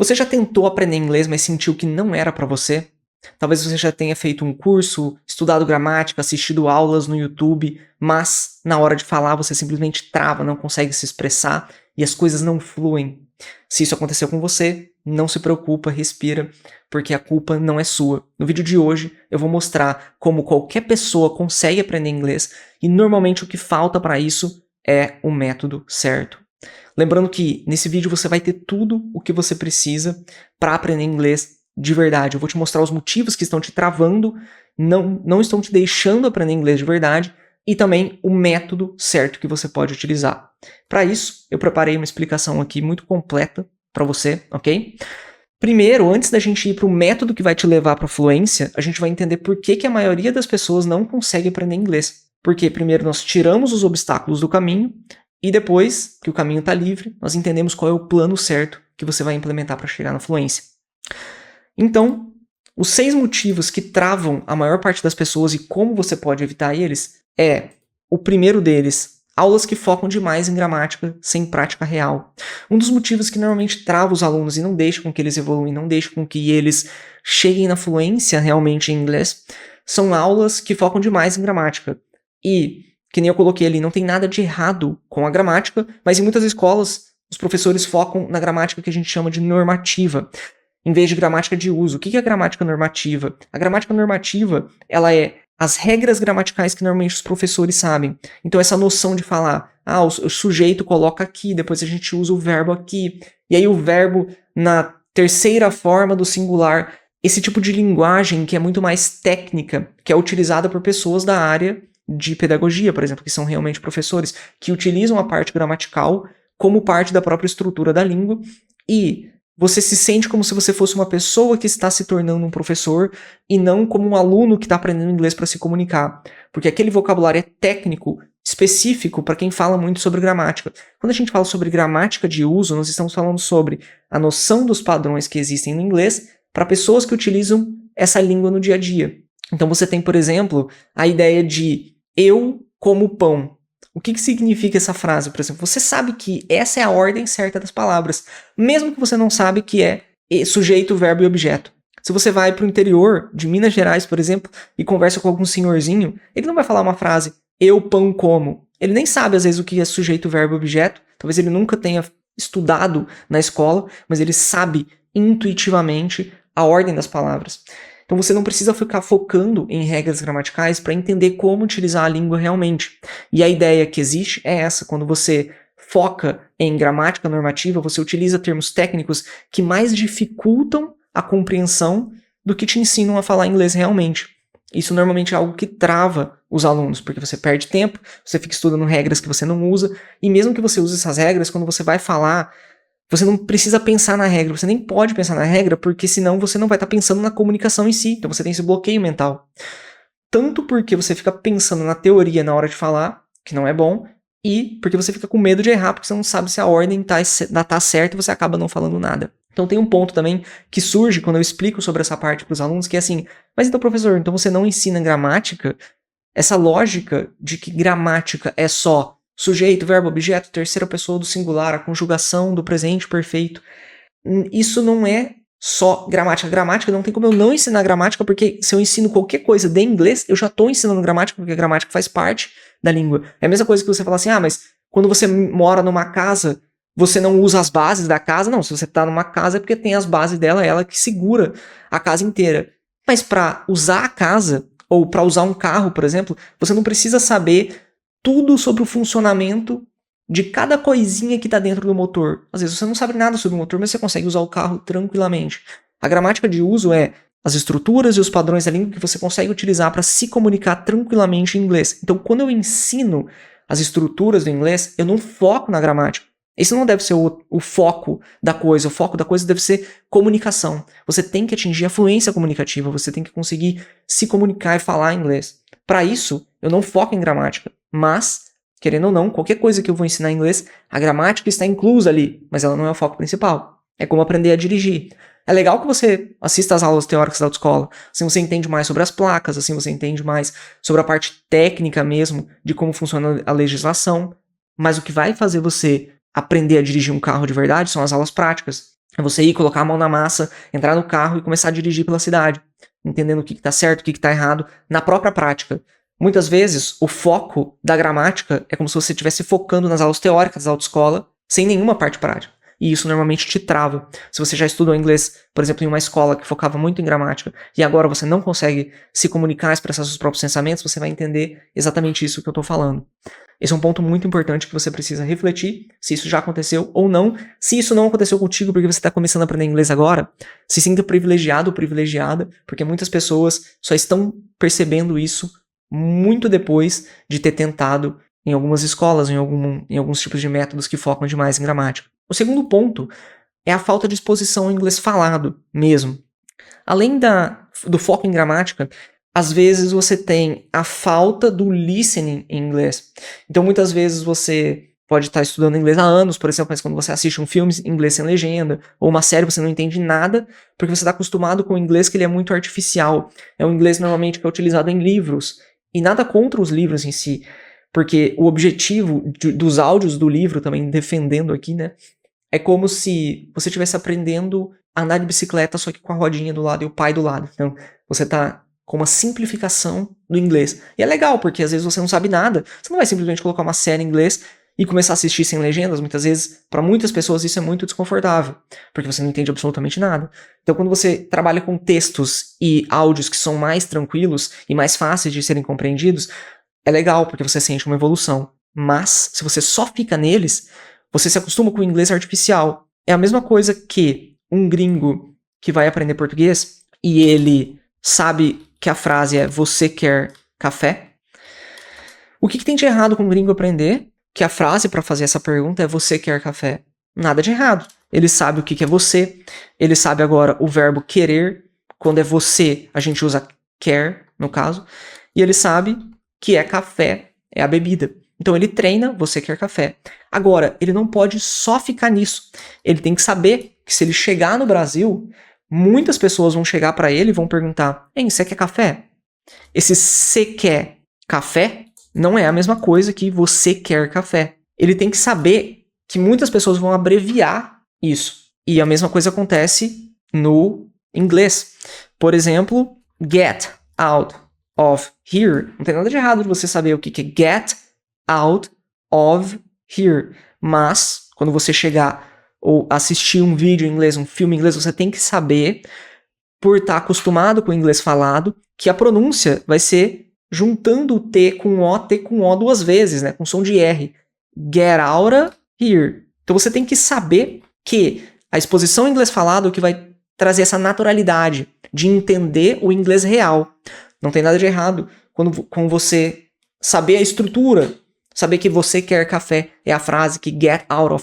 Você já tentou aprender inglês, mas sentiu que não era pra você? Talvez você já tenha feito um curso, estudado gramática, assistido aulas no YouTube, mas na hora de falar você simplesmente trava, não consegue se expressar e as coisas não fluem. Se isso aconteceu com você, não se preocupa, respira, porque a culpa não é sua. No vídeo de hoje eu vou mostrar como qualquer pessoa consegue aprender inglês e normalmente o que falta para isso é o método certo. Lembrando que nesse vídeo você vai ter tudo o que você precisa para aprender inglês de verdade. Eu vou te mostrar os motivos que estão te travando, não estão te deixando aprender inglês de verdade e também o método certo que você pode utilizar. Para isso, eu preparei uma explicação aqui muito completa para você, ok? Primeiro, antes da gente ir para o método que vai te levar para a fluência, a gente vai entender por que a maioria das pessoas não consegue aprender inglês. Porque primeiro nós tiramos os obstáculos do caminho e depois que o caminho está livre, nós entendemos qual é o plano certo que você vai implementar para chegar na fluência. Então, os 6 motivos que travam a maior parte das pessoas e como você pode evitar eles é, o primeiro deles, aulas que focam demais em gramática sem prática real. Um dos motivos que normalmente trava os alunos e não deixa com que eles evoluem, não deixa com que eles cheguem na fluência realmente em inglês, são aulas que focam demais em gramática. E, que nem eu coloquei ali, não tem nada de errado com a gramática, mas em muitas escolas os professores focam na gramática que a gente chama de normativa, em vez de gramática de uso. O que é a gramática normativa? A gramática normativa, ela é as regras gramaticais que normalmente os professores sabem. Então essa noção de falar, o sujeito coloca aqui, depois a gente usa o verbo aqui, e aí o verbo na terceira forma do singular, esse tipo de linguagem que é muito mais técnica, que é utilizada por pessoas da área de pedagogia, por exemplo, que são realmente professores, que utilizam a parte gramatical como parte da própria estrutura da língua, e você se sente como se você fosse uma pessoa que está se tornando um professor e não como um aluno que está aprendendo inglês para se comunicar. Porque aquele vocabulário é técnico, específico para quem fala muito sobre gramática. Quando a gente fala sobre gramática de uso, nós estamos falando sobre a noção dos padrões que existem no inglês para pessoas que utilizam essa língua no dia a dia. Então você tem, por exemplo, a ideia de eu como pão. O que significa essa frase, por exemplo? Você sabe que essa é a ordem certa das palavras, mesmo que você não sabe que é sujeito, verbo e objeto. Se você vai para o interior de Minas Gerais, por exemplo, e conversa com algum senhorzinho, ele não vai falar uma frase, eu pão como. Ele nem sabe, às vezes, o que é sujeito, verbo e objeto. Talvez ele nunca tenha estudado na escola, mas ele sabe intuitivamente a ordem das palavras. Então você não precisa ficar focando em regras gramaticais para entender como utilizar a língua realmente. E a ideia que existe é essa, quando você foca em gramática normativa, você utiliza termos técnicos que mais dificultam a compreensão do que te ensinam a falar inglês realmente. Isso normalmente é algo que trava os alunos, porque você perde tempo, você fica estudando regras que você não usa, e mesmo que você use essas regras, quando você vai falar, você não precisa pensar na regra, você nem pode pensar na regra, porque senão você não vai estar pensando na comunicação em si, então você tem esse bloqueio mental. Tanto porque você fica pensando na teoria na hora de falar, que não é bom, e porque você fica com medo de errar, porque você não sabe se a ordem tá certa e você acaba não falando nada. Então tem um ponto também que surge quando eu explico sobre essa parte para os alunos, que é assim, mas então professor, então você não ensina gramática? Essa lógica de que gramática é só sujeito, verbo, objeto, terceira pessoa do singular, a conjugação do presente perfeito. Isso não é só gramática. Gramática não tem como eu não ensinar gramática, porque se eu ensino qualquer coisa de inglês, eu já estou ensinando gramática, porque a gramática faz parte da língua. É a mesma coisa que você falar assim, mas quando você mora numa casa, você não usa as bases da casa. Não, se você está numa casa é porque tem as bases dela, ela que segura a casa inteira. Mas para usar a casa, ou para usar um carro, por exemplo, você não precisa saber tudo sobre o funcionamento de cada coisinha que está dentro do motor. Às vezes você não sabe nada sobre o motor, mas você consegue usar o carro tranquilamente. A gramática de uso é as estruturas e os padrões da língua que você consegue utilizar para se comunicar tranquilamente em inglês. Então, quando eu ensino as estruturas do inglês, eu não foco na gramática. Esse não deve ser o foco da coisa. O foco da coisa deve ser comunicação. Você tem que atingir a fluência comunicativa, você tem que conseguir se comunicar e falar inglês. Para isso, eu não foco em gramática, mas, querendo ou não, qualquer coisa que eu vou ensinar em inglês, a gramática está inclusa ali, mas ela não é o foco principal. É como aprender a dirigir. É legal que você assista às aulas teóricas da autoescola, assim você entende mais sobre as placas, assim você entende mais sobre a parte técnica mesmo, de como funciona a legislação, mas o que vai fazer você aprender a dirigir um carro de verdade são as aulas práticas. É você ir, colocar a mão na massa, entrar no carro e começar a dirigir pela cidade, entendendo o que tá certo, o que tá errado, na própria prática. Muitas vezes, o foco da gramática é como se você estivesse focando nas aulas teóricas da autoescola, sem nenhuma parte prática. E isso normalmente te trava. Se você já estudou inglês, por exemplo, em uma escola que focava muito em gramática, e agora você não consegue se comunicar, expressar seus próprios pensamentos, você vai entender exatamente isso que eu tô falando. Esse é um ponto muito importante que você precisa refletir se isso já aconteceu ou não. Se isso não aconteceu contigo porque você está começando a aprender inglês agora, se sinta privilegiado ou privilegiada, porque muitas pessoas só estão percebendo isso muito depois de ter tentado em algumas escolas, em alguns tipos de métodos que focam demais em gramática. O segundo ponto é a falta de exposição ao inglês falado mesmo. Além do foco em gramática, às vezes você tem a falta do listening em inglês. Então, muitas vezes você pode estar estudando inglês há anos, por exemplo, mas quando você assiste um filme em inglês sem legenda, ou uma série, você não entende nada, porque você está acostumado com o inglês que ele é muito artificial. É um inglês normalmente que é utilizado em livros, e nada contra os livros em si, porque o objetivo dos áudios do livro, também defendendo aqui, né, é como se você estivesse aprendendo a andar de bicicleta, só que com a rodinha do lado e o pai do lado. Então, você tá com uma simplificação do inglês. E é legal, porque às vezes você não sabe nada. Você não vai simplesmente colocar uma série em inglês e começar a assistir sem legendas. Muitas vezes, para muitas pessoas, isso é muito desconfortável, porque você não entende absolutamente nada. Então, quando você trabalha com textos e áudios que são mais tranquilos e mais fáceis de serem compreendidos, é legal, porque você sente uma evolução. Mas, se você só fica neles, você se acostuma com o inglês artificial. É a mesma coisa que um gringo que vai aprender português e ele sabe que a frase é "você quer café?". O que tem de errado com um gringo aprender que a frase para fazer essa pergunta é "você quer café"? Nada de errado. Ele sabe o que é você, ele sabe agora o verbo querer. Quando é você, a gente usa quer, no caso, e ele sabe que é café, é a bebida. Então ele treina, você quer café. Agora, ele não pode só ficar nisso. Ele tem que saber que se ele chegar no Brasil, muitas pessoas vão chegar para ele e vão perguntar: "Hein, você quer café?". Esse "você quer café" não é a mesma coisa que "você quer café". Ele tem que saber que muitas pessoas vão abreviar isso. E a mesma coisa acontece no inglês. Por exemplo, get out of here. Não tem nada de errado de você saber o que é get out of here. Mas, quando você chegar ou assistir um vídeo em inglês, um filme em inglês, você tem que saber, por estar acostumado com o inglês falado, que a pronúncia vai ser juntando o T com O duas vezes, né? Com som de R. Get out of here. Então você tem que saber que a exposição em inglês falado é o que vai trazer essa naturalidade de entender o inglês real. Não tem nada de errado com você saber a estrutura, saber que "você quer café" é a frase, que get out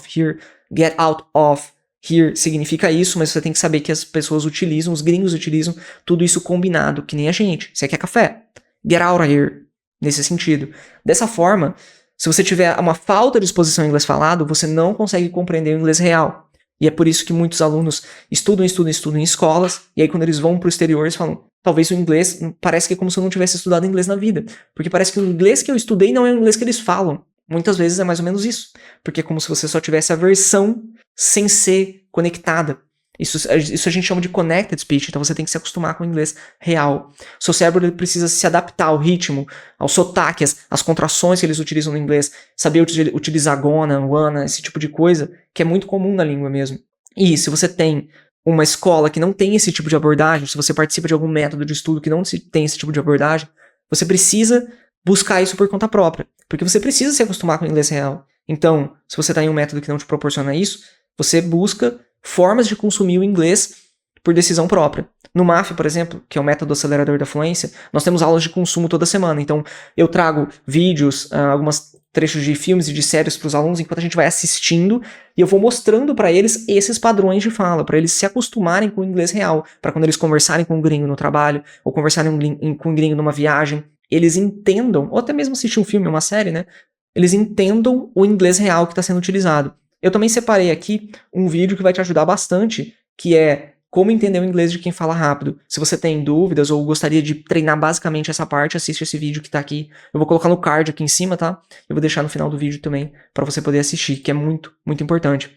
of here significa isso, mas você tem que saber que as pessoas utilizam, os gringos utilizam tudo isso combinado, que nem a gente. Você quer café? Get out of here. Nesse sentido. Dessa forma, se você tiver uma falta de exposição em inglês falado, você não consegue compreender o inglês real. E é por isso que muitos alunos estudam em escolas, e aí quando eles vão para o exterior, eles falam: talvez o inglês, parece que é como se eu não tivesse estudado inglês na vida. Porque parece que o inglês que eu estudei não é o inglês que eles falam. Muitas vezes é mais ou menos isso. Porque é como se você só tivesse a versão sem ser conectada. Isso a gente chama de connected speech, então você tem que se acostumar com o inglês real. O seu cérebro ele precisa se adaptar ao ritmo, ao sotaque, às contrações que eles utilizam no inglês, saber utilizar gonna, wanna, esse tipo de coisa, que é muito comum na língua mesmo. E se você tem uma escola que não tem esse tipo de abordagem, se você participa de algum método de estudo que não tem esse tipo de abordagem, você precisa buscar isso por conta própria, porque você precisa se acostumar com o inglês real. Então, se você está em um método que não te proporciona isso, você busca formas de consumir o inglês por decisão própria. No MAF, por exemplo, que é o método acelerador da fluência, nós temos aulas de consumo toda semana. Então, eu trago vídeos, alguns trechos de filmes e de séries para os alunos enquanto a gente vai assistindo, e eu vou mostrando para eles esses padrões de fala, para eles se acostumarem com o inglês real, para quando eles conversarem com um gringo no trabalho, ou conversarem com um gringo numa viagem, eles entendam, ou até mesmo assistir um filme, uma série, né? Eles entendam o inglês real que está sendo utilizado. Eu também separei aqui um vídeo que vai te ajudar bastante, que é como entender o inglês de quem fala rápido. Se você tem dúvidas ou gostaria de treinar basicamente essa parte, assiste esse vídeo que tá aqui. Eu vou colocar no card aqui em cima, tá? Eu vou deixar no final do vídeo também para você poder assistir, que é muito, muito importante.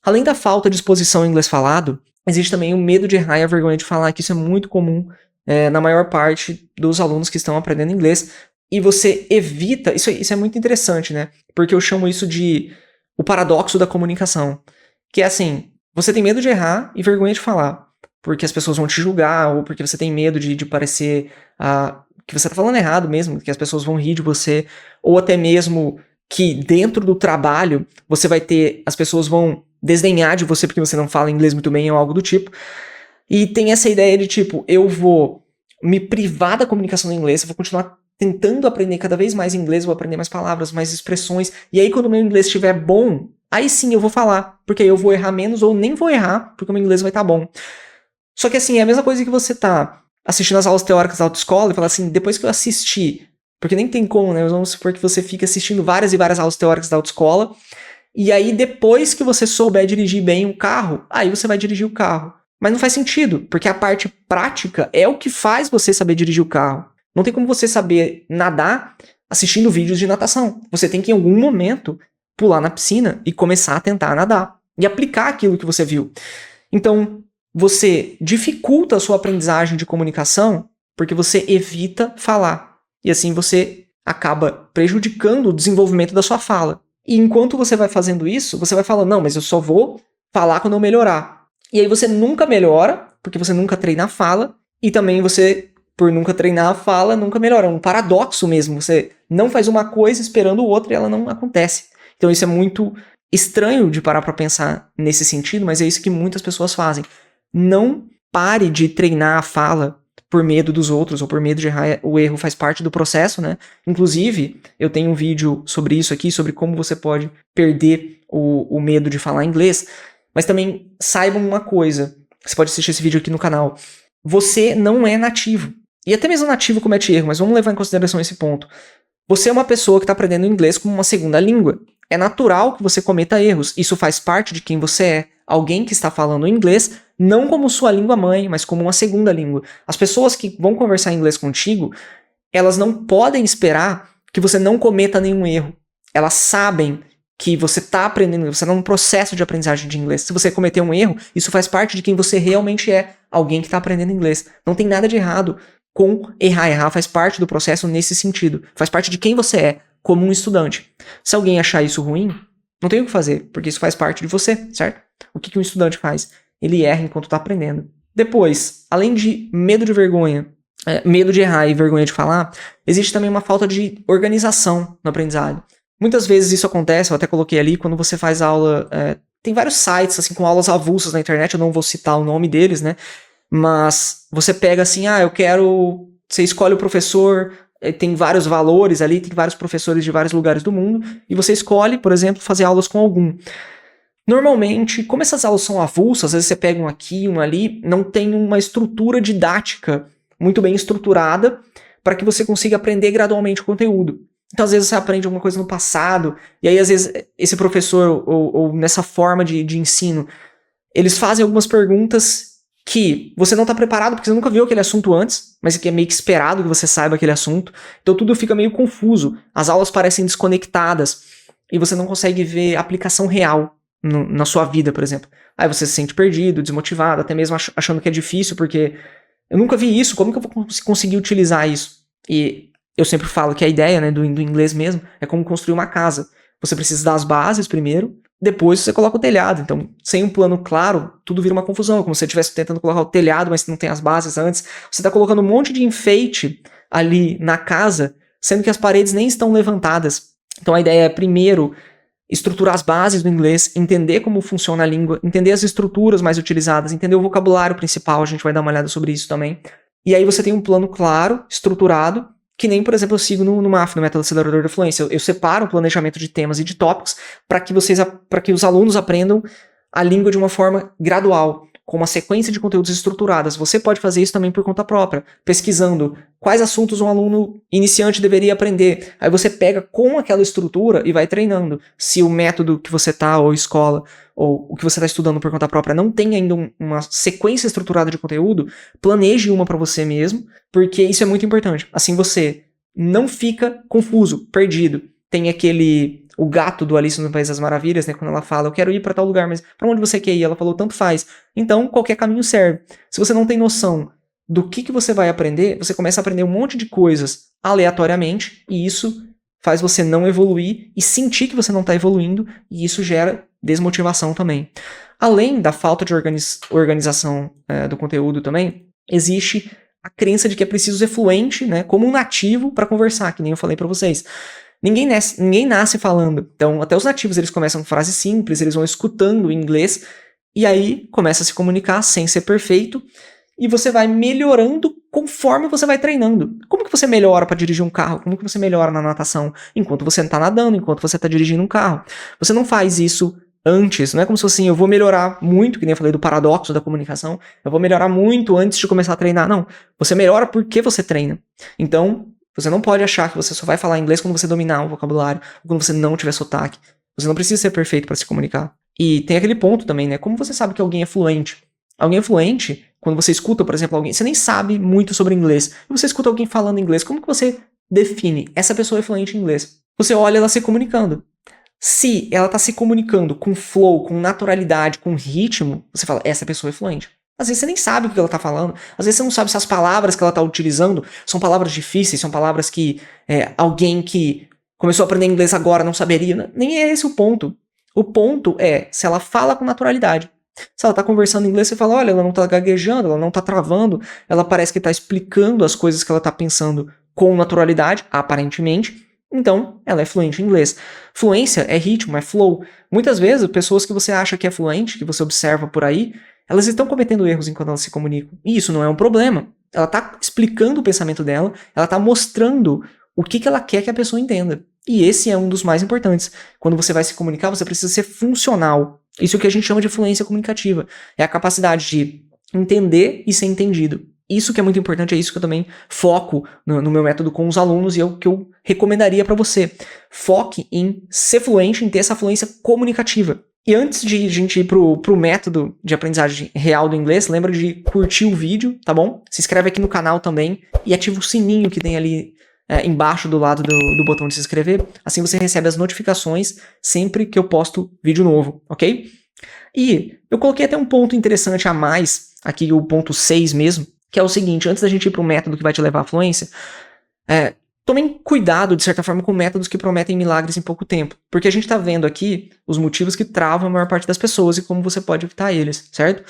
Além da falta de exposição em inglês falado, existe também o medo de errar e a vergonha de falar, que isso é muito comum na maior parte dos alunos que estão aprendendo inglês. E você evita... Isso é muito interessante, né? Porque eu chamo isso de o paradoxo da comunicação. Que é assim, você tem medo de errar e vergonha de falar. Porque as pessoas vão te julgar, ou porque você tem medo de parecer que você tá falando errado mesmo, que as pessoas vão rir de você, ou até mesmo que dentro do trabalho as pessoas vão desdenhar de você porque você não fala inglês muito bem ou algo do tipo. E tem essa ideia de tipo, eu vou me privar da comunicação em inglês, eu vou continuar tentando aprender cada vez mais inglês, vou aprender mais palavras, mais expressões, e aí quando o meu inglês estiver bom, aí sim eu vou falar, porque aí eu vou errar menos ou nem vou errar, porque o meu inglês vai estar bom. Só que assim, é a mesma coisa que você tá assistindo as aulas teóricas da autoescola e falar assim, depois que eu assisti, porque nem tem como, né? Vamos supor que você fica assistindo várias e várias aulas teóricas da autoescola, e aí depois que você souber dirigir bem o carro, aí você vai dirigir o carro. Mas não faz sentido, porque a parte prática é o que faz você saber dirigir o carro. Não tem como você saber nadar assistindo vídeos de natação. Você tem que em algum momento pular na piscina e começar a tentar nadar e aplicar aquilo que você viu. Então, você dificulta a sua aprendizagem de comunicação porque você evita falar. E assim você acaba prejudicando o desenvolvimento da sua fala. E enquanto você vai fazendo isso, você vai falando, não, mas eu só vou falar quando eu melhorar. E aí você nunca melhora, porque você nunca treina a fala, e também você, por nunca treinar a fala, nunca melhora. É um paradoxo mesmo. Você não faz uma coisa esperando outra e ela não acontece. Então isso é muito estranho de parar para pensar nesse sentido, mas é isso que muitas pessoas fazem. Não pare de treinar a fala por medo dos outros ou por medo de errar. O erro faz parte do processo, né? Inclusive, eu tenho um vídeo sobre isso aqui, sobre como você pode perder o medo de falar inglês. Mas também saibam uma coisa, você pode assistir esse vídeo aqui no canal. Você não é nativo. E até mesmo nativo comete erro, mas vamos levar em consideração esse ponto. Você é uma pessoa que está aprendendo inglês como uma segunda língua. É natural que você cometa erros. Isso faz parte de quem você é. Alguém que está falando inglês, não como sua língua mãe, mas como uma segunda língua. As pessoas que vão conversar inglês contigo, elas não podem esperar que você não cometa nenhum erro. Elas sabem que você está aprendendo, você está num processo de aprendizagem de inglês. Se você cometer um erro, isso faz parte de quem você realmente é. Alguém que está aprendendo inglês. Não tem nada de errado com errar. Errar faz parte do processo nesse sentido. Faz parte de quem você é, como um estudante. Se alguém achar isso ruim, não tem o que fazer, porque isso faz parte de você, certo? O que um estudante faz? Ele erra enquanto está aprendendo. Depois, além de medo de vergonha, medo de errar e vergonha de falar, existe também uma falta de organização no aprendizado. Muitas vezes isso acontece, eu até coloquei ali, quando você faz aula... tem vários sites assim com aulas avulsas na internet, eu não vou citar o nome deles, né? Mas você pega assim, eu quero... Você escolhe o professor, tem vários valores ali, tem vários professores de vários lugares do mundo, e você escolhe, por exemplo, fazer aulas com algum. Normalmente, como essas aulas são avulsas, às vezes você pega um aqui, um ali, não tem uma estrutura didática muito bem estruturada para que você consiga aprender gradualmente o conteúdo. Então, às vezes, você aprende alguma coisa no passado, e aí, às vezes, esse professor, ou nessa forma de ensino, eles fazem algumas perguntas que você não está preparado, porque você nunca viu aquele assunto antes, mas que é meio que esperado que você saiba aquele assunto. Então, tudo fica meio confuso. As aulas parecem desconectadas, e você não consegue ver aplicação real na sua vida, por exemplo. Aí você se sente perdido, desmotivado, até mesmo achando que é difícil, porque eu nunca vi isso, como que eu vou conseguir utilizar isso? E eu sempre falo que a ideia, né, do inglês mesmo, é como construir uma casa. Você precisa das bases primeiro, depois você coloca o telhado. Então, sem um plano claro, tudo vira uma confusão, como se você estivesse tentando colocar o telhado, mas não tem as bases antes. Você está colocando um monte de enfeite ali na casa, sendo que as paredes nem estão levantadas. Então, a ideia é, primeiro, estruturar as bases do inglês, entender como funciona a língua, entender as estruturas mais utilizadas, entender o vocabulário principal, a gente vai dar uma olhada sobre isso também. E aí você tem um plano claro, estruturado, que nem, por exemplo, eu sigo no MAF, no Método Acelerador da Fluência. Eu separo o planejamento de temas e de tópicos para que os alunos aprendam a língua de uma forma gradual, com uma sequência de conteúdos estruturadas. Você pode fazer isso também por conta própria, pesquisando quais assuntos um aluno iniciante deveria aprender. Aí você pega com aquela estrutura e vai treinando. Se o método que você está, ou escola, ou o que você está estudando por conta própria não tem ainda uma sequência estruturada de conteúdo, planeje uma para você mesmo, porque isso é muito importante. Assim você não fica confuso, perdido. Tem o gato do Alice no País das Maravilhas, né? Quando ela fala, eu quero ir pra tal lugar, mas pra onde você quer ir? Ela falou, tanto faz. Então, qualquer caminho serve. Se você não tem noção do que você vai aprender, você começa a aprender um monte de coisas aleatoriamente, e isso faz você não evoluir e sentir que você não está evoluindo, e isso gera desmotivação também. Além da falta de organização do conteúdo também, existe a crença de que é preciso ser fluente, né, como um nativo para conversar, que nem eu falei para vocês. Ninguém nasce falando. Então, até os nativos, eles começam com frases simples, eles vão escutando o inglês, e aí começa a se comunicar sem ser perfeito, e você vai melhorando conforme você vai treinando. Como que você melhora para dirigir um carro? Como que você melhora na natação? Enquanto você está nadando, enquanto você está dirigindo um carro. Você não faz isso antes, não é como se fosse assim, eu vou melhorar muito, que nem eu falei do paradoxo da comunicação, eu vou melhorar muito antes de começar a treinar. Não, você melhora porque você treina. Então, você não pode achar que você só vai falar inglês quando você dominar o vocabulário, ou quando você não tiver sotaque. Você não precisa ser perfeito para se comunicar. E tem aquele ponto também, né? Como você sabe que alguém é fluente? Alguém é fluente, quando você escuta, por exemplo, alguém, você nem sabe muito sobre inglês, e você escuta alguém falando inglês, como que você define essa pessoa é fluente em inglês? Você olha ela se comunicando. Se ela está se comunicando com flow, com naturalidade, com ritmo, você fala, essa pessoa é fluente. Às vezes você nem sabe o que ela está falando, às vezes você não sabe se as palavras que ela está utilizando são palavras difíceis, são palavras que alguém que começou a aprender inglês agora não saberia. Nem é esse o ponto. O ponto é se ela fala com naturalidade. Se ela tá conversando em inglês, você fala, olha, ela não tá gaguejando, ela não tá travando, ela parece que tá explicando as coisas que ela tá pensando com naturalidade, aparentemente, então ela é fluente em inglês. Fluência é ritmo, é flow. Muitas vezes, pessoas que você acha que é fluente, que você observa por aí, elas estão cometendo erros enquanto elas se comunicam. E isso não é um problema. Ela tá explicando o pensamento dela, ela tá mostrando o que ela quer que a pessoa entenda. E esse é um dos mais importantes. Quando você vai se comunicar, você precisa ser funcional. Isso é o que a gente chama de fluência comunicativa. É a capacidade de entender e ser entendido. Isso que é muito importante, é isso que eu também foco no meu método com os alunos e é o que eu recomendaria para você. Foque em ser fluente, em ter essa fluência comunicativa. E antes de a gente ir pro método de aprendizagem real do inglês, lembra de curtir o vídeo, tá bom? Se inscreve aqui no canal também e ativa o sininho que tem ali embaixo do lado do botão de se inscrever, assim você recebe as notificações sempre que eu posto vídeo novo, ok? E eu coloquei até um ponto interessante a mais, aqui o ponto 6 mesmo, que é o seguinte, antes da gente ir para o método que vai te levar à fluência, tomem cuidado, de certa forma, com métodos que prometem milagres em pouco tempo, porque a gente está vendo aqui os motivos que travam a maior parte das pessoas e como você pode evitar eles, certo?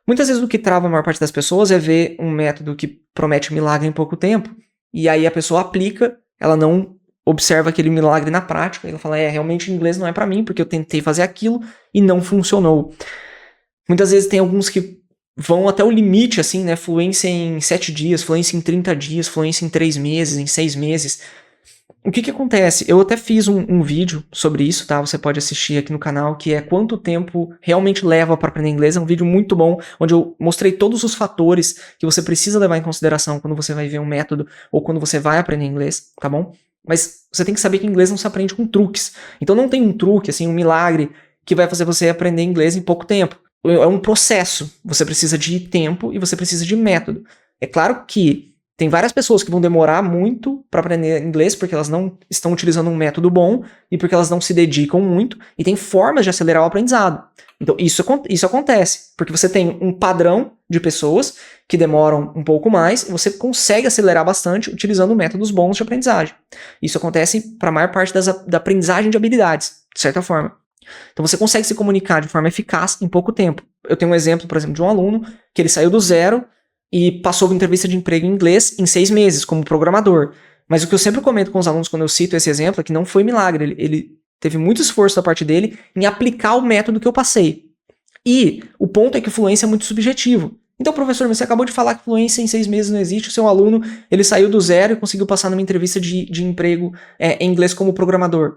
Muitas vezes o que trava a maior parte das pessoas é ver um método que promete milagre em pouco tempo, e aí a pessoa aplica, ela não observa aquele milagre na prática, ela fala, realmente inglês não é pra mim, porque eu tentei fazer aquilo e não funcionou. Muitas vezes tem alguns que vão até o limite, assim, né, fluência em 7 dias, fluência em 30 dias, fluência em 3 meses, em 6 meses. O que acontece? Eu até fiz um vídeo sobre isso, tá? Você pode assistir aqui no canal, que é quanto tempo realmente leva para aprender inglês. É um vídeo muito bom, onde eu mostrei todos os fatores que você precisa levar em consideração quando você vai ver um método ou quando você vai aprender inglês, tá bom? Mas você tem que saber que inglês não se aprende com truques. Então não tem um truque, assim, um milagre que vai fazer você aprender inglês em pouco tempo. É um processo. Você precisa de tempo e você precisa de método. É claro que tem várias pessoas que vão demorar muito para aprender inglês porque elas não estão utilizando um método bom e porque elas não se dedicam muito, e tem formas de acelerar o aprendizado. Então isso acontece, porque você tem um padrão de pessoas que demoram um pouco mais e você consegue acelerar bastante utilizando métodos bons de aprendizagem. Isso acontece para a maior parte da aprendizagem de habilidades, de certa forma. Então você consegue se comunicar de forma eficaz em pouco tempo. Eu tenho um exemplo, por exemplo, de um aluno que ele saiu do zero e passou por entrevista de emprego em inglês em 6 meses, como programador. Mas o que eu sempre comento com os alunos quando eu cito esse exemplo é que não foi milagre. Ele teve muito esforço da parte dele em aplicar o método que eu passei. E o ponto é que fluência é muito subjetivo. Então, professor, você acabou de falar que fluência em 6 meses não existe. O seu aluno, ele saiu do zero e conseguiu passar numa entrevista de emprego em inglês como programador.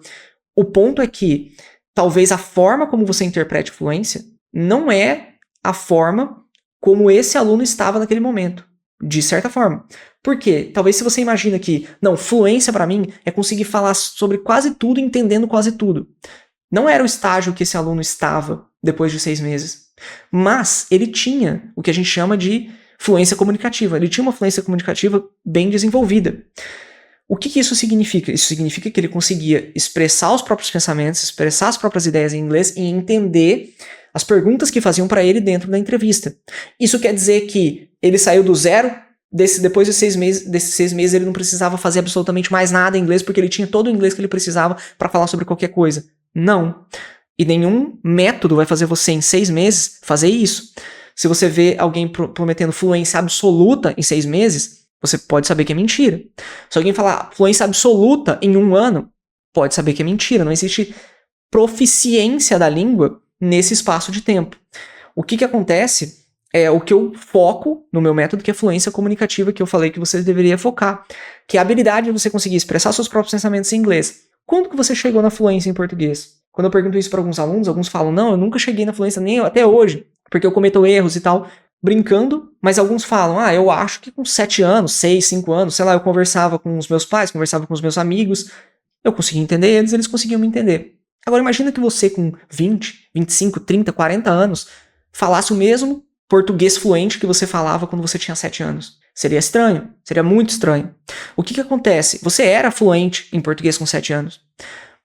O ponto é que talvez a forma como você interprete fluência não é a forma como esse aluno estava naquele momento, de certa forma. Por quê? Talvez se você imagina que, não, fluência para mim é conseguir falar sobre quase tudo, entendendo quase tudo. Não era o estágio que esse aluno estava depois de 6 meses. Mas ele tinha o que a gente chama de fluência comunicativa. Ele tinha uma fluência comunicativa bem desenvolvida. O que isso significa? Isso significa que ele conseguia expressar os próprios pensamentos, expressar as próprias ideias em inglês e entender as perguntas que faziam para ele dentro da entrevista. Isso quer dizer que ele saiu do zero, depois desses 6 meses ele não precisava fazer absolutamente mais nada em inglês, porque ele tinha todo o inglês que ele precisava para falar sobre qualquer coisa. Não. E nenhum método vai fazer você em 6 meses fazer isso. Se você vê alguém prometendo fluência absoluta em 6 meses, você pode saber que é mentira. Se alguém falar fluência absoluta em 1 ano, pode saber que é mentira. Não existe proficiência da língua nesse espaço de tempo. O que acontece é o que eu foco no meu método, que é a fluência comunicativa, que eu falei que você deveria focar, que é a habilidade de você conseguir expressar seus próprios pensamentos em inglês. Quando que você chegou na fluência em português? Quando eu pergunto isso para alguns alunos, alguns falam, não, eu nunca cheguei na fluência nem até hoje, porque eu cometo erros e tal, brincando, mas alguns falam, eu acho que com 7 anos, 6, 5 anos, sei lá, eu conversava com os meus pais, conversava com os meus amigos, eu conseguia entender eles, eles conseguiam me entender. Agora imagina que você com 20, 25, 30, 40 anos falasse o mesmo português fluente que você falava quando você tinha 7 anos. Seria estranho, seria muito estranho. O que acontece? Você era fluente em português com 7 anos,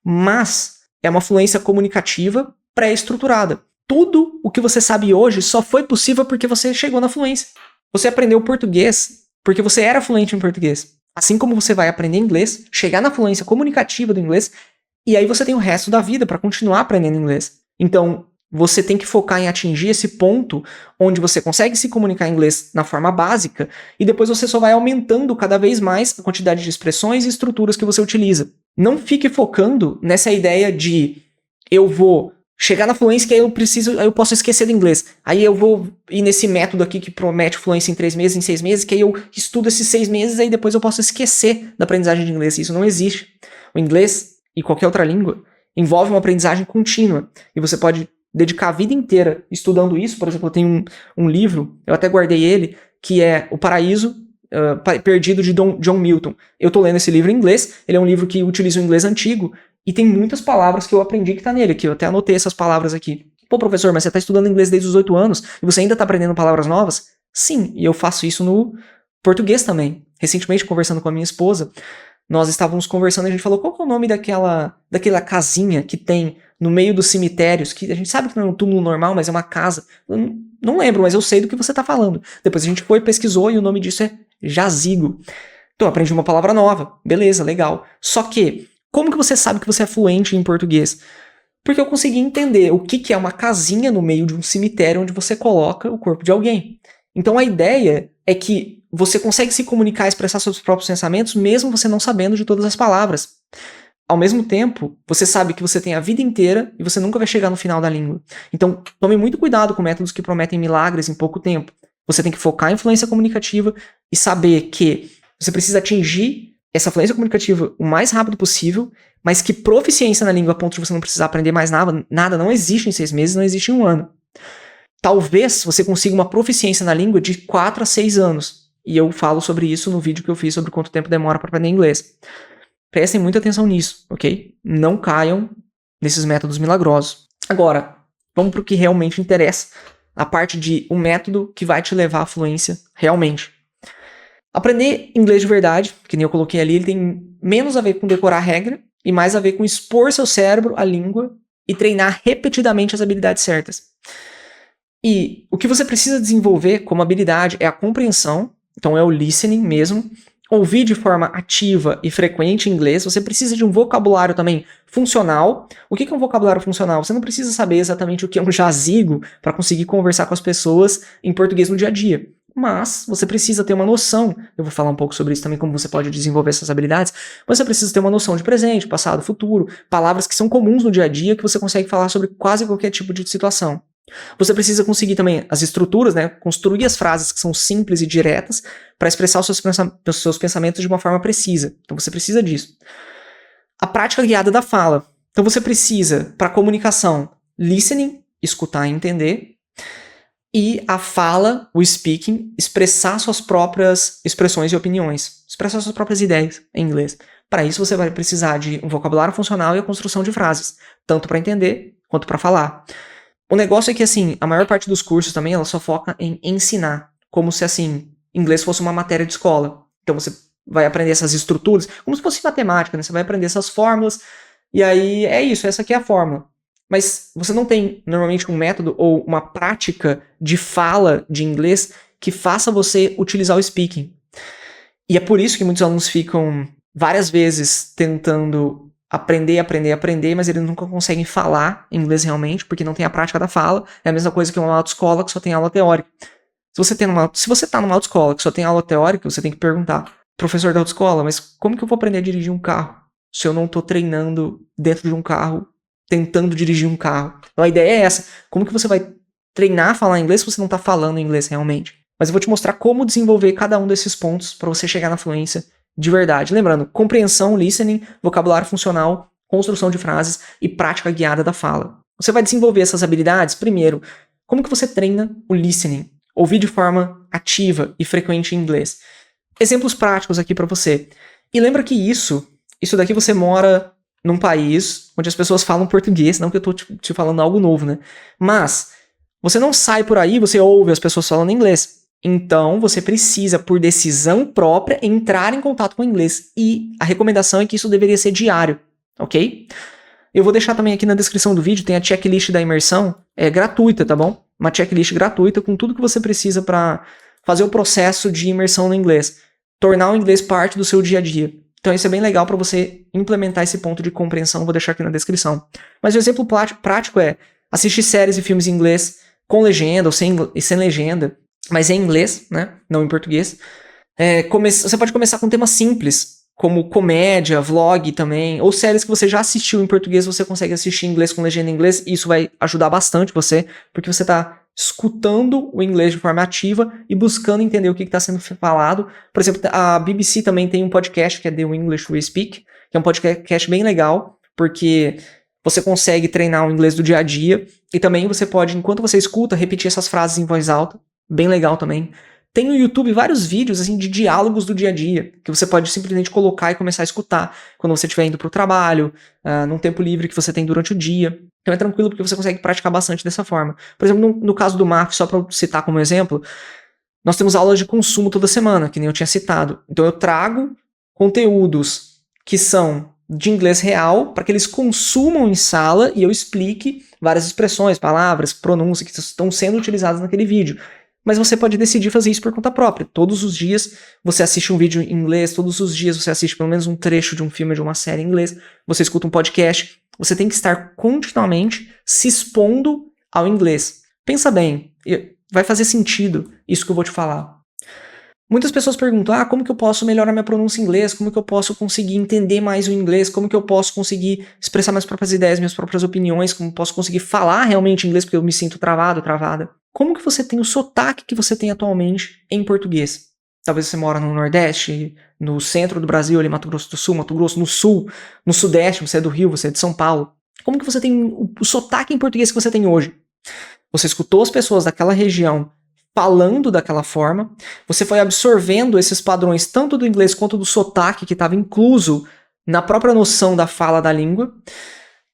mas é uma fluência comunicativa pré-estruturada. Tudo o que você sabe hoje só foi possível porque você chegou na fluência. Você aprendeu português porque você era fluente em português. Assim como você vai aprender inglês, chegar na fluência comunicativa do inglês, e aí você tem o resto da vida para continuar aprendendo inglês. Então, você tem que focar em atingir esse ponto onde você consegue se comunicar em inglês na forma básica e depois você só vai aumentando cada vez mais a quantidade de expressões e estruturas que você utiliza. Não fique focando nessa ideia de eu vou chegar na fluência que aí eu posso esquecer do inglês. Aí eu vou ir nesse método aqui que promete fluência em 3 meses, em 6 meses, que aí eu estudo esses 6 meses aí depois eu posso esquecer da aprendizagem de inglês. Isso não existe. O inglês e qualquer outra língua envolve uma aprendizagem contínua e você pode dedicar a vida inteira estudando isso. Por exemplo, eu tenho um livro, eu até guardei ele, que é O Paraíso Perdido de John Milton. Eu tô lendo esse livro em inglês, ele é um livro que utiliza o inglês antigo e tem muitas palavras que eu aprendi que tá nele, que eu até anotei essas palavras aqui. Pô, professor, mas você tá estudando inglês desde os 8 anos e você ainda tá aprendendo palavras novas? Sim, e eu faço isso no português também. Recentemente, conversando com a minha esposa, nós estávamos conversando e a gente falou, qual que é o nome daquela casinha que tem no meio dos cemitérios, que a gente sabe que não é um túmulo normal, mas é uma casa. Eu não lembro, mas eu sei do que você está falando. Depois a gente foi, pesquisou e o nome disso é jazigo. Então eu aprendi uma palavra nova. Beleza, legal. Só que, como que você sabe que você é fluente em português? Porque eu consegui entender o que é uma casinha no meio de um cemitério onde você coloca o corpo de alguém. Então a ideia é que você consegue se comunicar e expressar seus próprios pensamentos mesmo você não sabendo de todas as palavras. Ao mesmo tempo, você sabe que você tem a vida inteira e você nunca vai chegar no final da língua. Então, tome muito cuidado com métodos que prometem milagres em pouco tempo. Você tem que focar em fluência comunicativa e saber que você precisa atingir essa fluência comunicativa o mais rápido possível, mas que proficiência na língua a ponto de você não precisar aprender mais nada não existe em 6 meses, não existe em 1 ano. Talvez você consiga uma proficiência na língua de 4 a 6 anos. E eu falo sobre isso no vídeo que eu fiz sobre quanto tempo demora para aprender inglês. Prestem muita atenção nisso, ok? Não caiam nesses métodos milagrosos. Agora, vamos para o que realmente interessa. A parte de um método que vai te levar à fluência realmente. Aprender inglês de verdade, que nem eu coloquei ali, ele tem menos a ver com decorar a regra e mais a ver com expor seu cérebro à língua e treinar repetidamente as habilidades certas. E o que você precisa desenvolver como habilidade é a compreensão, então é o listening mesmo, ouvir de forma ativa e frequente em inglês. Você precisa de um vocabulário também funcional. O que é um vocabulário funcional? Você não precisa saber exatamente o que é um jazigo para conseguir conversar com as pessoas em português no dia a dia. Mas você precisa ter uma noção, eu vou falar um pouco sobre isso também, como você pode desenvolver essas habilidades, mas você precisa ter uma noção de presente, passado, futuro, palavras que são comuns no dia a dia que você consegue falar sobre quase qualquer tipo de situação. Você precisa conseguir também as estruturas, né? Construir as frases que são simples e diretas para expressar os seus pensamentos de uma forma precisa. Então você precisa disso. A prática guiada da fala. Então você precisa, para comunicação, listening, escutar e entender. E a fala, o speaking, expressar suas próprias expressões e opiniões. Expressar suas próprias ideias em inglês. Para isso você vai precisar de um vocabulário funcional e a construção de frases. Tanto para entender quanto para falar. O negócio é que, assim, a maior parte dos cursos também, ela só foca em ensinar. Como se, assim, inglês fosse uma matéria de escola. Então você vai aprender essas estruturas, como se fosse matemática, né? Você vai aprender essas fórmulas, e aí é isso, essa aqui é a fórmula. Mas você não tem, normalmente, um método ou uma prática de fala de inglês que faça você utilizar o speaking. E é por isso que muitos alunos ficam várias vezes tentando aprender, mas eles nunca conseguem falar inglês realmente, porque não tem a prática da fala. É a mesma coisa que uma autoescola que só tem aula teórica. Se você tá numa autoescola que só tem aula teórica, você tem que perguntar, professor da autoescola, mas como que eu vou aprender a dirigir um carro se eu não tô treinando dentro de um carro, tentando dirigir um carro? Então a ideia é essa. Como que você vai treinar a falar inglês se você não tá falando inglês realmente? Mas eu vou te mostrar como desenvolver cada um desses pontos para você chegar na fluência de verdade. Lembrando, compreensão, listening, vocabulário funcional, construção de frases e prática guiada da fala. Você vai desenvolver essas habilidades, primeiro, como que você treina o listening? Ouvir de forma ativa e frequente em inglês. Exemplos práticos aqui para você. E lembra que isso daqui você mora num país onde as pessoas falam português, não que eu tô te falando algo novo, né? Mas você não sai por aí, você ouve as pessoas falando inglês. Então, você precisa, por decisão própria, entrar em contato com o inglês. E a recomendação é que isso deveria ser diário, ok? Eu vou deixar também aqui na descrição do vídeo, tem a checklist da imersão, é gratuita, tá bom? Uma checklist gratuita com tudo que você precisa para fazer o processo de imersão no inglês. Tornar o inglês parte do seu dia a dia. Então isso é bem legal para você implementar esse ponto de compreensão, vou deixar aqui na descrição. Mas o exemplo prático é assistir séries e filmes em inglês com legenda ou sem legenda, mas em inglês, né? Não em português. Você pode começar com temas simples, como comédia, vlog também, ou séries que você já assistiu em português, você consegue assistir em inglês com legenda em inglês, e isso vai ajudar bastante você, porque você está escutando o inglês de forma ativa e buscando entender o que está sendo falado. Por exemplo, a BBC também tem um podcast que é The English We Speak, que é um podcast bem legal, porque você consegue treinar o inglês do dia a dia, e também você pode, enquanto você escuta, repetir essas frases em voz alta, bem legal também. Tem no YouTube vários vídeos assim, de diálogos do dia a dia, que você pode simplesmente colocar e começar a escutar quando você estiver indo para o trabalho, num tempo livre que você tem durante o dia. Então é tranquilo porque você consegue praticar bastante dessa forma. Por exemplo, no caso do MAF, só para citar como exemplo, nós temos aulas de consumo toda semana, que nem eu tinha citado. Então eu trago conteúdos que são de inglês real para que eles consumam em sala e eu explique várias expressões, palavras, pronúncias que estão sendo utilizadas naquele vídeo. Mas você pode decidir fazer isso por conta própria. Todos os dias você assiste um vídeo em inglês, todos os dias você assiste pelo menos um trecho de um filme ou de uma série em inglês, você escuta um podcast. Você tem que estar continuamente se expondo ao inglês. Pensa bem, vai fazer sentido isso que eu vou te falar. Muitas pessoas perguntam, como que eu posso melhorar minha pronúncia em inglês? Como que eu posso conseguir entender mais o inglês? Como que eu posso conseguir expressar minhas próprias ideias, minhas próprias opiniões? Como posso conseguir falar realmente inglês porque eu me sinto travado, travada? Como que você tem o sotaque que você tem atualmente em português? Talvez você mora no Nordeste, no centro do Brasil, ali Mato Grosso do Sul, Mato Grosso no Sul, no Sudeste, você é do Rio, você é de São Paulo. Como que você tem o sotaque em português que você tem hoje? Você escutou as pessoas daquela região falando daquela forma, você foi absorvendo esses padrões tanto do inglês quanto do sotaque que estava incluso na própria noção da fala da língua.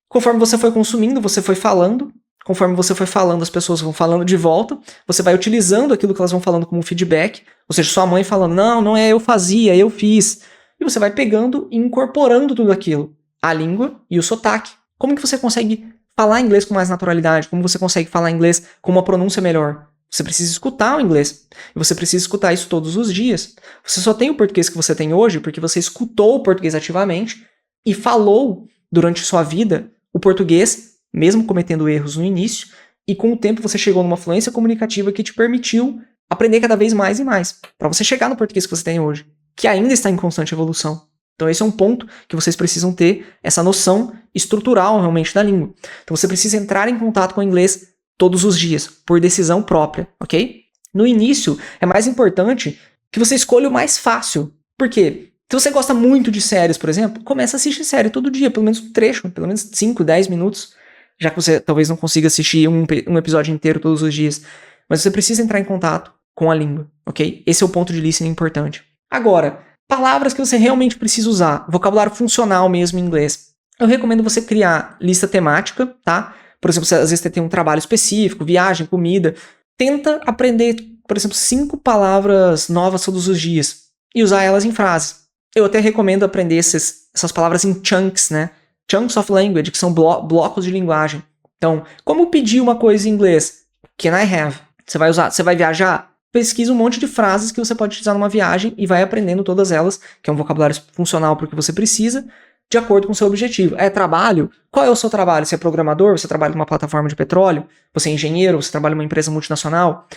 Conforme você foi consumindo, você foi falando. Conforme você foi falando, as pessoas vão falando de volta. Você vai utilizando aquilo que elas vão falando como feedback. Ou seja, sua mãe falando, não é eu fazia, eu fiz. E você vai pegando e incorporando tudo aquilo. A língua e o sotaque. Como que você consegue falar inglês com mais naturalidade? Como você consegue falar inglês com uma pronúncia melhor? Você precisa escutar o inglês. E você precisa escutar isso todos os dias. Você só tem o português que você tem hoje porque você escutou o português ativamente e falou durante sua vida o português, mesmo cometendo erros no início, e com o tempo você chegou numa fluência comunicativa que te permitiu aprender cada vez mais e mais, para você chegar no português que você tem hoje, que ainda está em constante evolução. Então esse é um ponto que vocês precisam ter, essa noção estrutural realmente da língua. Então você precisa entrar em contato com o inglês todos os dias, por decisão própria, ok? No início, é mais importante que você escolha o mais fácil. Por quê? Se você gosta muito de séries, por exemplo, começa a assistir série todo dia, pelo menos um trecho, pelo menos 5, 10 minutos, já que você talvez não consiga assistir um episódio inteiro todos os dias. Mas você precisa entrar em contato com a língua, ok? Esse é o ponto de listening importante. Agora, palavras que você realmente precisa usar, vocabulário funcional mesmo em inglês. Eu recomendo você criar lista temática, tá? Por exemplo, às vezes você tem um trabalho específico, viagem, comida. Tenta aprender, por exemplo, 5 palavras novas todos os dias e usar elas em frases. Eu até recomendo aprender essas palavras em chunks, né? Chunks of language, que são blocos de linguagem. Então, como pedir uma coisa em inglês? Can I have? Você vai viajar? Pesquisa um monte de frases que você pode utilizar numa viagem e vai aprendendo todas elas, que é um vocabulário funcional para o que você precisa, de acordo com o seu objetivo. É trabalho? Qual é o seu trabalho? Você é programador? Você trabalha numa plataforma de petróleo? Você é engenheiro? Você trabalha numa empresa multinacional?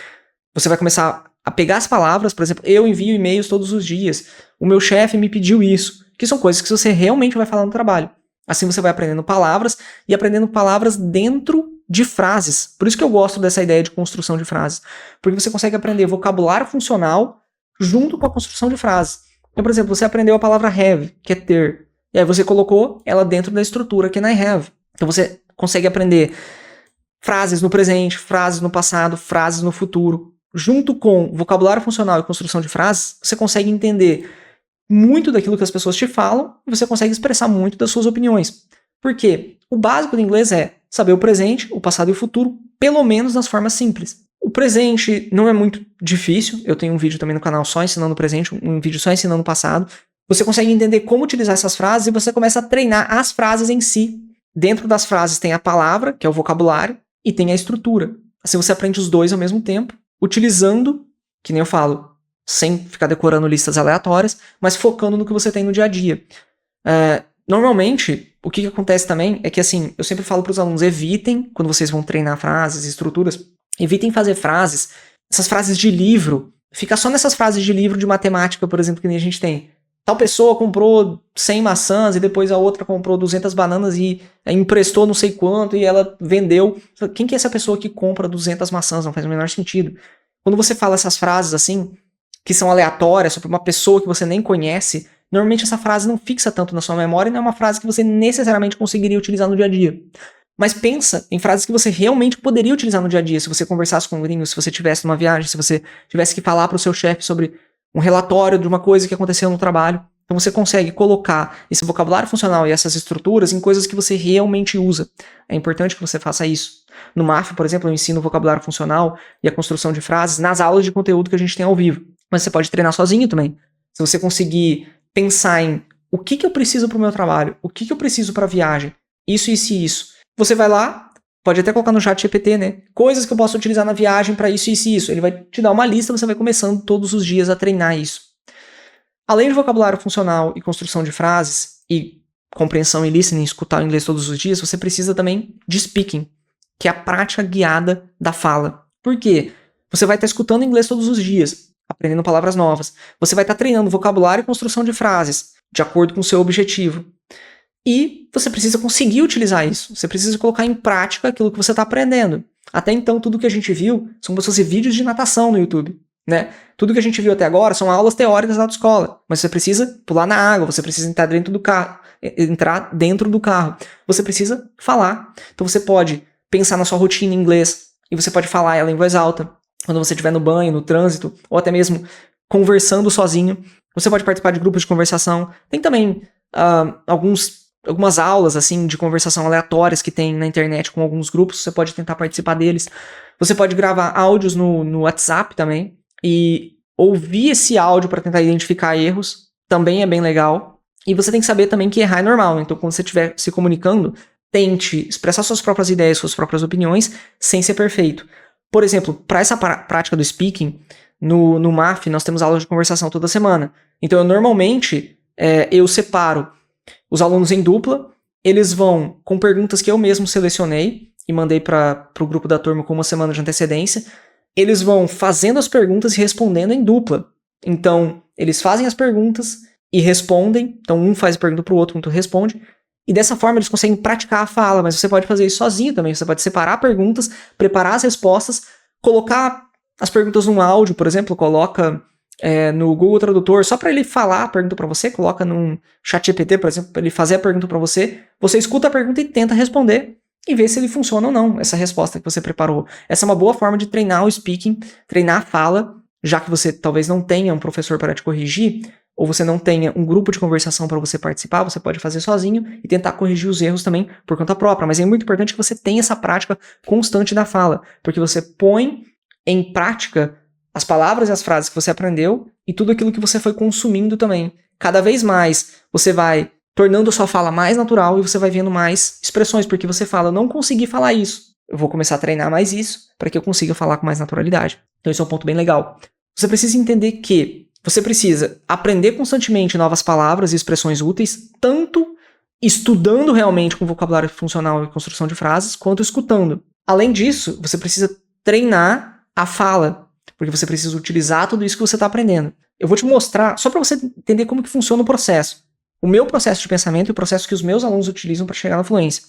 Você vai começar a pegar as palavras, por exemplo, eu envio e-mails todos os dias, o meu chefe me pediu isso, que são coisas que você realmente vai falar no trabalho. Assim você vai aprendendo palavras e aprendendo palavras dentro de frases. Por isso que eu gosto dessa ideia de construção de frases, porque você consegue aprender vocabulário funcional junto com a construção de frases. Então, por exemplo, você aprendeu a palavra have, que é ter, e aí você colocou ela dentro da estrutura can I have. Então você consegue aprender frases no presente, frases no passado, frases no futuro. Junto com vocabulário funcional e construção de frases, você consegue entender muito daquilo que as pessoas te falam e você consegue expressar muito das suas opiniões. Por quê? O básico do inglês é saber o presente, o passado e o futuro, pelo menos nas formas simples. O presente não é muito difícil, eu tenho um vídeo também no canal só ensinando o presente, um vídeo só ensinando o passado. Você consegue entender como utilizar essas frases e você começa a treinar as frases em si. Dentro das frases tem a palavra, que é o vocabulário, e tem a estrutura. Assim você aprende os dois ao mesmo tempo, utilizando, que nem eu falo, sem ficar decorando listas aleatórias, mas focando no que você tem no dia a dia. Normalmente, o que acontece também é que, assim, eu sempre falo para os alunos, evitem, quando vocês vão treinar frases e estruturas, evitem fazer frases, essas frases de livro, fica só nessas frases de livro de matemática, por exemplo, que nem a gente tem. Tal pessoa comprou 100 maçãs e depois a outra comprou 200 bananas e emprestou não sei quanto e ela vendeu. Quem que é essa pessoa que compra 200 maçãs? Não faz o menor sentido. Quando você fala essas frases assim, que são aleatórias, sobre uma pessoa que você nem conhece, normalmente essa frase não fixa tanto na sua memória e não é uma frase que você necessariamente conseguiria utilizar no dia a dia. Mas pensa em frases que você realmente poderia utilizar no dia a dia, se você conversasse com um gringo, se você estivesse numa viagem, se você tivesse que falar para o seu chefe sobre um relatório de uma coisa que aconteceu no trabalho. Então você consegue colocar esse vocabulário funcional e essas estruturas em coisas que você realmente usa. É importante que você faça isso. No MAF, por exemplo, eu ensino o vocabulário funcional e a construção de frases nas aulas de conteúdo que a gente tem ao vivo. Mas você pode treinar sozinho também. Se você conseguir pensar em o que eu preciso para o meu trabalho, o que eu preciso para a viagem, isso, isso e isso. Você vai lá, pode até colocar no chat GPT, né? Coisas que eu posso utilizar na viagem para isso, isso e isso. Ele vai te dar uma lista, você vai começando todos os dias a treinar isso. Além de vocabulário funcional e construção de frases, e compreensão e listening, escutar o inglês todos os dias, você precisa também de speaking, que é a prática guiada da fala. Por quê? Você vai estar escutando inglês todos os dias, aprendendo palavras novas. Você vai estar treinando vocabulário e construção de frases, de acordo com o seu objetivo. E você precisa conseguir utilizar isso. Você precisa colocar em prática aquilo que você está aprendendo. Até então, tudo que a gente viu são como se fossem vídeos de natação no YouTube, né? Tudo que a gente viu até agora são aulas teóricas da autoescola. Mas você precisa pular na água, você precisa entrar dentro do carro. Você precisa falar. Então você pode pensar na sua rotina em inglês e você pode falar ela em voz alta. Quando você estiver no banho, no trânsito, ou até mesmo conversando sozinho. Você pode participar de grupos de conversação. Tem também algumas aulas assim de conversação aleatórias que tem na internet com alguns grupos, você pode tentar participar deles. Você pode gravar áudios no WhatsApp também e ouvir esse áudio para tentar identificar erros, também é bem legal. E você tem que saber também que errar é normal, então quando você estiver se comunicando, tente expressar suas próprias ideias, suas próprias opiniões, sem ser perfeito. Por exemplo, para essa prática do speaking, no MAF nós temos aulas de conversação toda semana. Então eu normalmente eu separo os alunos em dupla, eles vão com perguntas que eu mesmo selecionei e mandei para o grupo da turma com uma semana de antecedência. Eles vão fazendo as perguntas e respondendo em dupla. Então, eles fazem as perguntas e respondem. Então, um faz a pergunta para o outro, outro responde. E dessa forma, eles conseguem praticar a fala. Mas você pode fazer isso sozinho também. Você pode separar perguntas, preparar as respostas, colocar as perguntas num áudio, por exemplo, coloca no Google Tradutor, só para ele falar a pergunta para você, coloca num chat GPT, por exemplo, para ele fazer a pergunta para você, você escuta a pergunta e tenta responder e vê se ele funciona ou não, essa resposta que você preparou. Essa é uma boa forma de treinar o speaking, treinar a fala, já que você talvez não tenha um professor para te corrigir, ou você não tenha um grupo de conversação para você participar, você pode fazer sozinho e tentar corrigir os erros também por conta própria, mas é muito importante que você tenha essa prática constante da fala, porque você põe em prática as palavras e as frases que você aprendeu e tudo aquilo que você foi consumindo também. cada vez mais você vai tornando a sua fala mais natural e você vai vendo mais expressões, porque você fala, eu não consegui falar isso. Eu vou começar a treinar mais isso para que eu consiga falar com mais naturalidade. Então esse é um ponto bem legal. Você precisa entender que você precisa aprender constantemente novas palavras e expressões úteis, tanto estudando realmente com vocabulário funcional e construção de frases, quanto escutando. Além disso, você precisa treinar a fala, porque você precisa utilizar tudo isso que você está aprendendo. Eu vou te mostrar, só para você entender como que funciona o processo. O meu processo de pensamento e o processo que os meus alunos utilizam para chegar na fluência.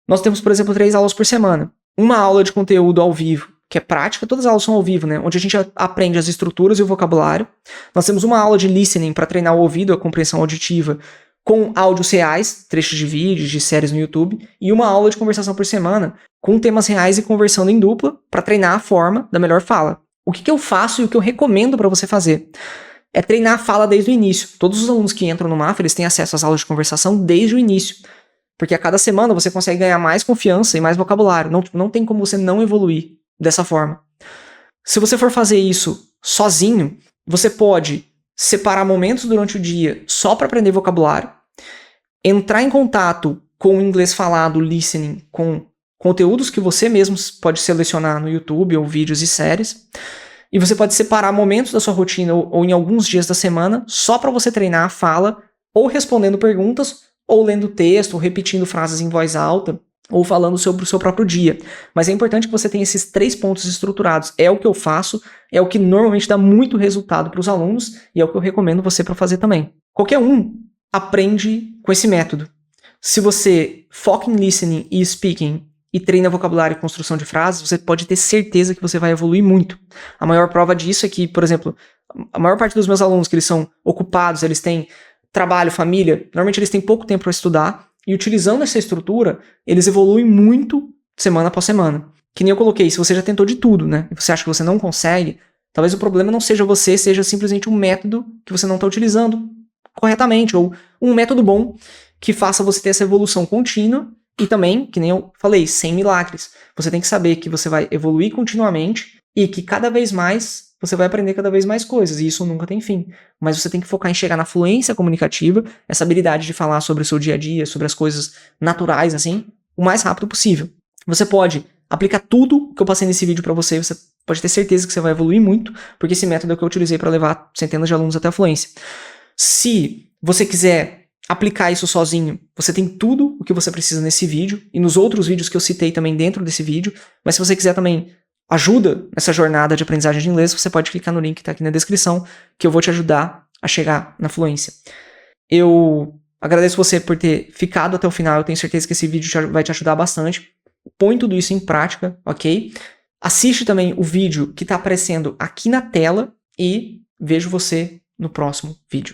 Nós temos, por exemplo, 3 aulas por semana. Uma aula de conteúdo ao vivo, que é prática, todas as aulas são ao vivo, né? Onde a gente aprende as estruturas e o vocabulário. Nós temos uma aula de listening para treinar o ouvido, a compreensão auditiva, com áudios reais, trechos de vídeos, de séries no YouTube, e uma aula de conversação por semana, com temas reais e conversando em dupla, para treinar a forma da melhor fala. O que eu faço e o que eu recomendo para você fazer? É treinar a fala desde o início. Todos os alunos que entram no MAF, eles têm acesso às aulas de conversação desde o início. Porque a cada semana você consegue ganhar mais confiança e mais vocabulário. Não tem como você não evoluir dessa forma. Se você for fazer isso sozinho, você pode separar momentos durante o dia só para aprender vocabulário, entrar em contato com o inglês falado, listening, com conteúdos que você mesmo pode selecionar no YouTube ou vídeos e séries, e você pode separar momentos da sua rotina ou em alguns dias da semana só para você treinar a fala, ou respondendo perguntas, ou lendo texto, ou repetindo frases em voz alta, ou falando sobre o seu próprio dia. Mas é importante que você tenha esses 3 pontos estruturados. É o que eu faço, é o que normalmente dá muito resultado para os alunos, e é o que eu recomendo você para fazer também. Qualquer um aprende com esse método. Se você foca em listening e speaking e treina vocabulário e construção de frases, você pode ter certeza que você vai evoluir muito. A maior prova disso é que, por exemplo, a maior parte dos meus alunos, que eles são ocupados, eles têm trabalho, família, normalmente eles têm pouco tempo para estudar, e utilizando essa estrutura, eles evoluem muito semana após semana. Que nem eu coloquei, se você já tentou de tudo, né, e você acha que você não consegue, talvez o problema não seja você, seja simplesmente um método que você não está utilizando corretamente, ou um método bom que faça você ter essa evolução contínua. E também, que nem eu falei, sem milagres. Você tem que saber que você vai evoluir continuamente e que cada vez mais você vai aprender cada vez mais coisas, e isso nunca tem fim. Mas você tem que focar em chegar na fluência comunicativa, essa habilidade de falar sobre o seu dia a dia, sobre as coisas naturais, assim, o mais rápido possível. Você pode aplicar tudo que eu passei nesse vídeo para você pode ter certeza que você vai evoluir muito, porque esse método é o que eu utilizei para levar centenas de alunos até a fluência. Se você quiser aplicar isso sozinho, você tem tudo o que você precisa nesse vídeo e nos outros vídeos que eu citei também dentro desse vídeo, mas se você quiser também ajuda nessa jornada de aprendizagem de inglês, você pode clicar no link que está aqui na descrição, que eu vou te ajudar a chegar na fluência. Eu agradeço você por ter ficado até o final, eu tenho certeza que esse vídeo vai te ajudar bastante. Põe tudo isso em prática, ok? Assiste também o vídeo que está aparecendo aqui na tela e vejo você no próximo vídeo.